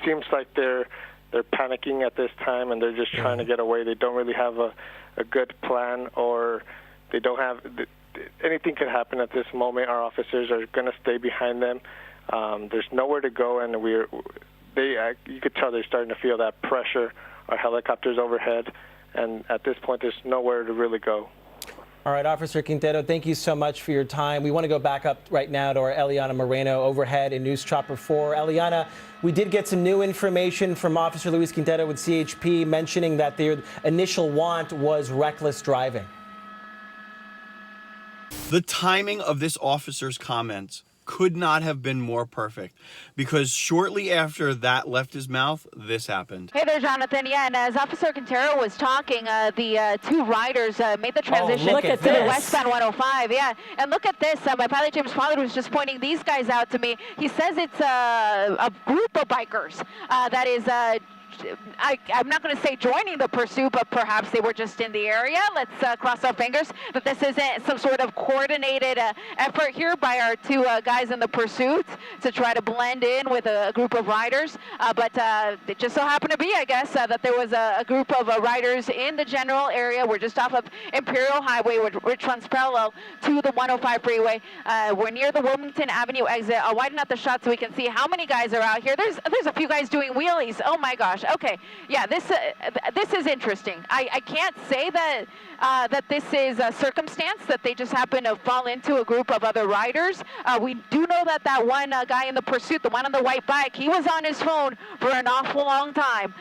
seems like they're panicking at this time, and they're just trying to get away. They don't really have a good plan, or they don't have anything could happen at this moment. Our officers are going to stay behind them. There's nowhere to go, and you could tell they're starting to feel that pressure. Our helicopters overhead, and at this point, there's nowhere to really go. All right, Officer Quintero, thank you so much for your time. We want to go back up right now to our Eliana Moreno overhead in News Chopper 4. Eliana, we did get some new information from Officer Luis Quintero with CHP mentioning that their initial want was reckless driving. The timing of this officer's comments could not have been more perfect, because shortly after that left his mouth, this happened. Hey there, Jonathan. Yeah, and as Officer Quintero was talking, the two riders made the transition to the westbound 105. Yeah, and look at this. My pilot, James Pollard, was just pointing these guys out to me. He says it's a group of bikers that is I'm not going to say joining the pursuit, but perhaps they were just in the area. Let's cross our fingers that this isn't some sort of coordinated effort here by our two guys in the pursuit to try to blend in with a group of riders. But it just so happened to be, I guess, that there was a group of riders in the general area. We're just off of Imperial Highway, which runs parallel to the 105 freeway. We're near the Wilmington Avenue exit. I'll widen out the shot so we can see how many guys are out here. There's a few guys doing wheelies. Oh my gosh. Okay, yeah, this is interesting. I can't say that that this is a circumstance that they just happen to fall into a group of other riders. We do know that that one guy in the pursuit, the one on the white bike, he was on his phone for an awful long time.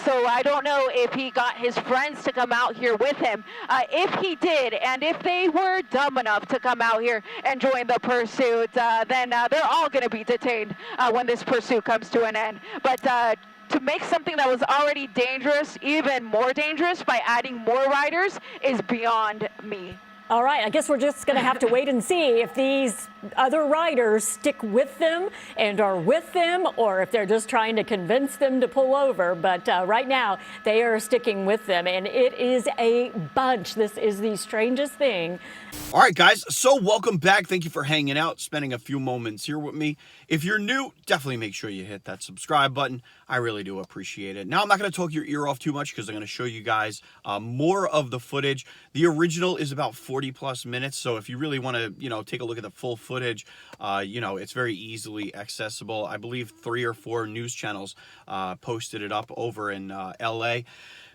So I don't know if he got his friends to come out here with him. If he did, and if they were dumb enough to come out here and join the pursuit, then they're all going to be detained when this pursuit comes to an end. But to make something that was already dangerous even more dangerous by adding more riders is beyond me. All right, I guess we're just going to have to wait and see if these other riders stick with them and are with them, or if they're just trying to convince them to pull over. But right now, they are sticking with them, and it is a bunch. This is the strangest thing. All right, guys, so welcome back. Thank you for hanging out, spending a few moments here with me. If you're new, definitely make sure you hit that subscribe button. I really do appreciate it. Now, I'm not going to talk your ear off too much because I'm going to show you guys more of the footage. The original is about 40+ minutes, so if you really want to, take a look at the full footage, it's very easily accessible. I believe 3 or 4 news channels posted it up over in LA.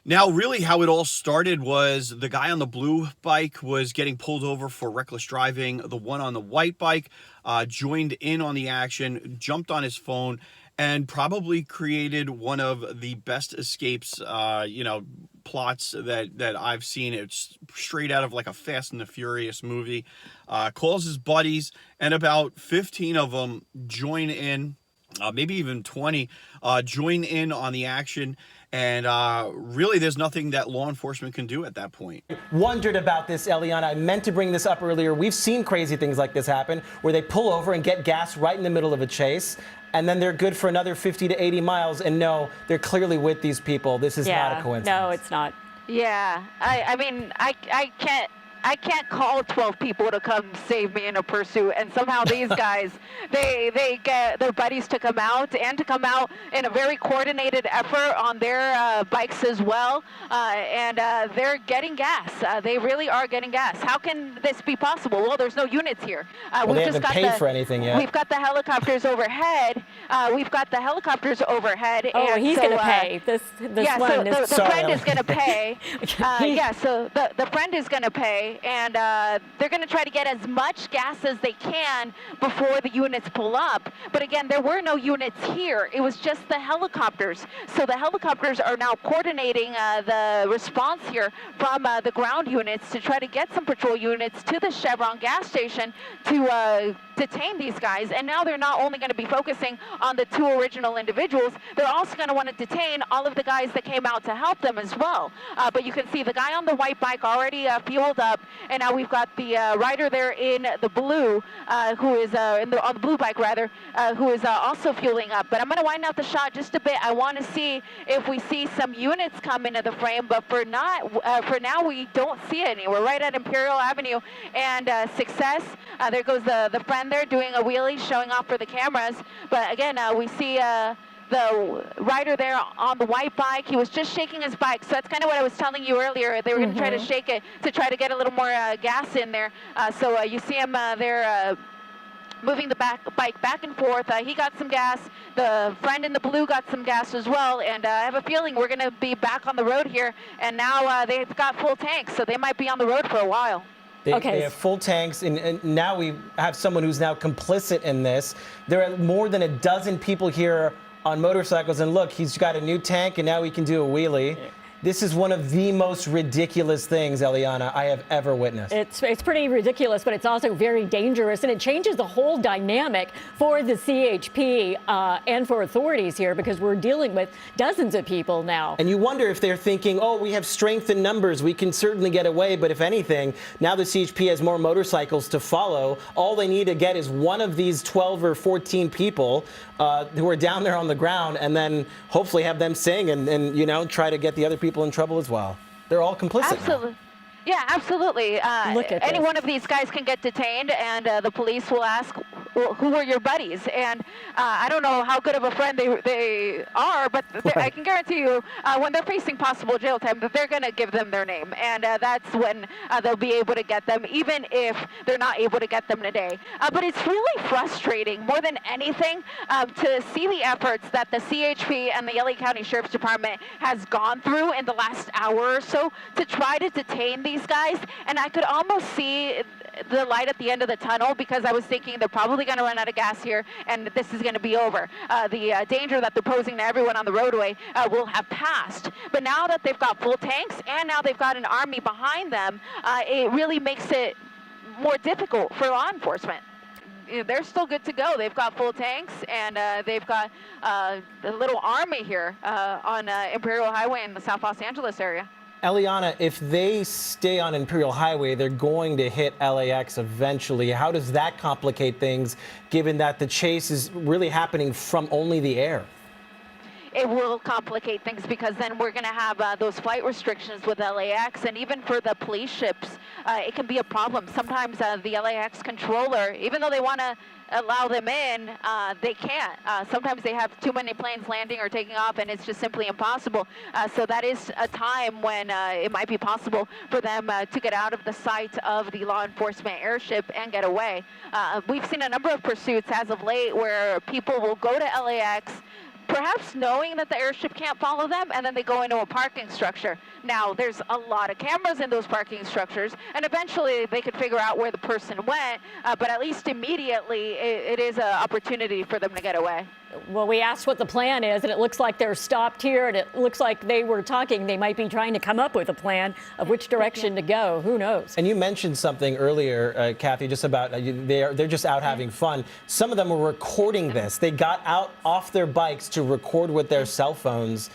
Now, really how it all started was the guy on the blue bike was getting pulled over for reckless driving. The one on the white bike joined in on the action, jumped on his phone, and probably created one of the best escapes, plots that I've seen. It's straight out of like a Fast and the Furious movie. Calls his buddies, and about 15 of them join in, maybe even 20, join in on the action. And really, there's nothing that law enforcement can do at that point. Wondered about this, Eliana. I meant to bring this up earlier. We've seen crazy things like this happen, where they pull over and get gas right in the middle of a chase, and then they're good for another 50 to 80 miles. And no, they're clearly with these people. This is not a coincidence. No, it's not. Yeah, I mean, I can't call 12 people to come save me in a pursuit, and somehow these guys, they get their buddies to come out, and to come out in a very coordinated effort on their bikes as well, and they're getting gas. They really are getting gas. How can this be possible? Well, there's no units here. Well, they haven't paid for anything yet. We've got the helicopters overhead. Oh, and he's going to pay. This yeah, one so is... the friend is going to pay. So the friend is going to pay. And they're going to try to get as much gas as they can before the units pull up. But again, there were no units here. It was just the helicopters. So the helicopters are now coordinating the response here from the ground units to try to get some patrol units to the Chevron gas station to detain these guys. And now they're not only going to be focusing on the 2 original individuals, they're also going to want to detain all of the guys that came out to help them as well. But you can see the guy on the white bike already fueled up. And now we've got the rider there in the blue, who is on the blue bike rather, who is also fueling up. But I'm going to wind out the shot just a bit. I want to see if we see some units come into the frame, but for now we don't see any. We're right at Imperial Avenue and Success. There goes the friend there doing a wheelie, showing off for the cameras. But again, we see the rider there on the white bike, he was just shaking his bike. So that's kind of what I was telling you earlier. They were going to try to shake it to try to get a little more gas in there. So you see him there moving the bike back and forth. He got some gas. The friend in the blue got some gas as well. And I have a feeling we're going to be back on the road here. And now they've got full tanks, so they might be on the road for a while. They have full tanks, and now we have someone who's now complicit in this. There are more than a dozen people here on motorcycles, and look, he's got a new tank, and now he can do a wheelie. This is one of the most ridiculous things, Eliana, I have ever witnessed. It's pretty ridiculous, but it's also very dangerous, and it changes the whole dynamic for the CHP and for authorities here, because we're dealing with dozens of people now. And you wonder if they're thinking, oh, we have strength in numbers, we can certainly get away, but if anything, now the CHP has more motorcycles to follow. All they need to get is one of these 12 or 14 people who are down there on the ground, and then hopefully have them sing and you know, try to get the other people in trouble as well. They're all complicit. Absolutely. Now. Yeah, absolutely. Any one of these guys can get detained, and the police will ask, well, who are your buddies? And I don't know how good of a friend they are, but I can guarantee you when they're facing possible jail time that they're going to give them their name. And that's when they'll be able to get them, even if they're not able to get them today. But it's really frustrating, more than anything, to see the efforts that the CHP and the LA County Sheriff's Department has gone through in the last hour or so to try to detain these guys. And I could almost see the light at the end of the tunnel, because I was thinking they're probably going to run out of gas here and this is going to be over. The danger that they're posing to everyone on the roadway will have passed. But now that they've got full tanks and now they've got an army behind them, it really makes it more difficult for law enforcement. They're still good to go. They've got full tanks, and they've got a little army here on Imperial Highway in the South Los Angeles area. Eliana, if they stay on Imperial Highway, they're going to hit LAX eventually. How does that complicate things, given that the chase is really happening from only the air? It will complicate things, because then we're going to have those flight restrictions with LAX, and even for the police ships, it can be a problem. Sometimes the LAX controller, even though they want to allow them in, they can't. Sometimes they have too many planes landing or taking off, and it's just simply impossible. So that is a time when it might be possible for them to get out of the sight of the law enforcement airship and get away. We've seen a number of pursuits as of late where people will go to LAX, perhaps knowing that the airship can't follow them, and then they go into a parking structure. Now, there's a lot of cameras in those parking structures, and eventually they could figure out where the person went, but at least immediately it is an opportunity for them to get away. Well, we asked what the plan is, and it looks like they're stopped here, and it looks like they were talking. They might be trying to come up with a plan of which direction to go. Who knows? And you mentioned something earlier, Kathy, just about they're just out having fun. Some of them were recording this. They got out off their bikes to record with their cell phones.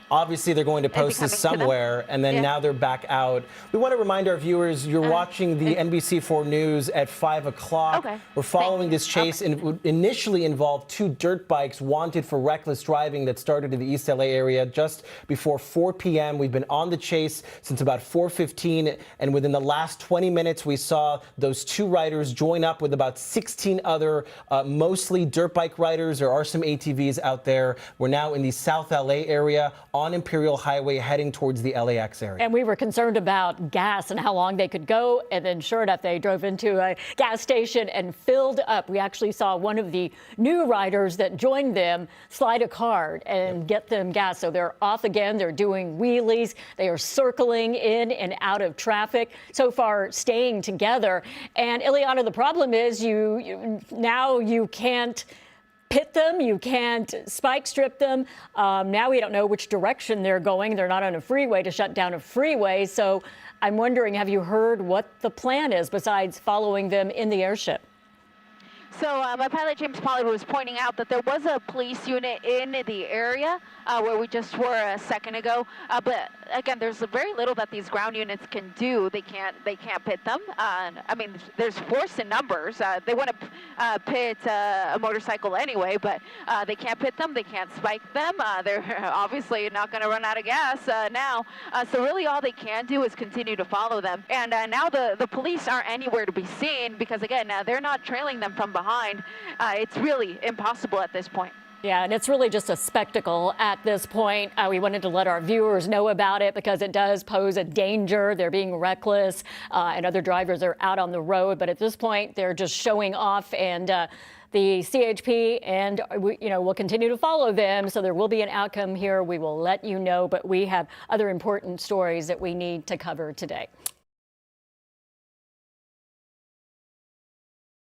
Obviously, they're going to post this somewhere, and then now they're back out. We want to remind our viewers, you're watching the NBC4 News at 5 o'clock. Okay. We're following this chase, and it would initially involve two dirt bikes wanted for reckless driving that started in the East LA area just before 4 p.m. We've been on the chase since about 4:15, and within the last 20 minutes, we saw those two riders join up with about 16 other, mostly dirt bike riders. There are some ATVs out there. We're now in the South LA area, on Imperial Highway, heading towards the LAX area. And we were concerned about gas and how long they could go. And then sure enough, they drove into a gas station and filled up. We actually saw one of the new riders that joined them slide a card and get them gas. So they're off again. They're doing wheelies. They are circling in and out of traffic, so far staying together. And Eliana, the problem is now you can't pit them, you can't spike strip them. Now we don't know which direction they're going. They're not on a freeway to shut down a freeway. So I'm wondering, have you heard what the plan is besides following them in the airship? So my pilot, James Pollard, was pointing out that there was a police unit in the area where we just were a second ago. But again, there's very little that these ground units can do. They can't pit them. I mean, there's force in numbers. They want to pit a motorcycle anyway, but they can't pit them. They can't spike them. They're obviously not going to run out of gas now. So really all they can do is continue to follow them. And now the police aren't anywhere to be seen because, again, they're not trailing them from behind. It's really impossible at this point. Yeah, and it's really just a spectacle at this point. We wanted to let our viewers know about it because it does pose a danger. They're being reckless, and other drivers are out on the road. But at this point, they're just showing off, and the CHP and we'll continue to follow them. So there will be an outcome here. We will let you know, but we have other important stories that we need to cover today.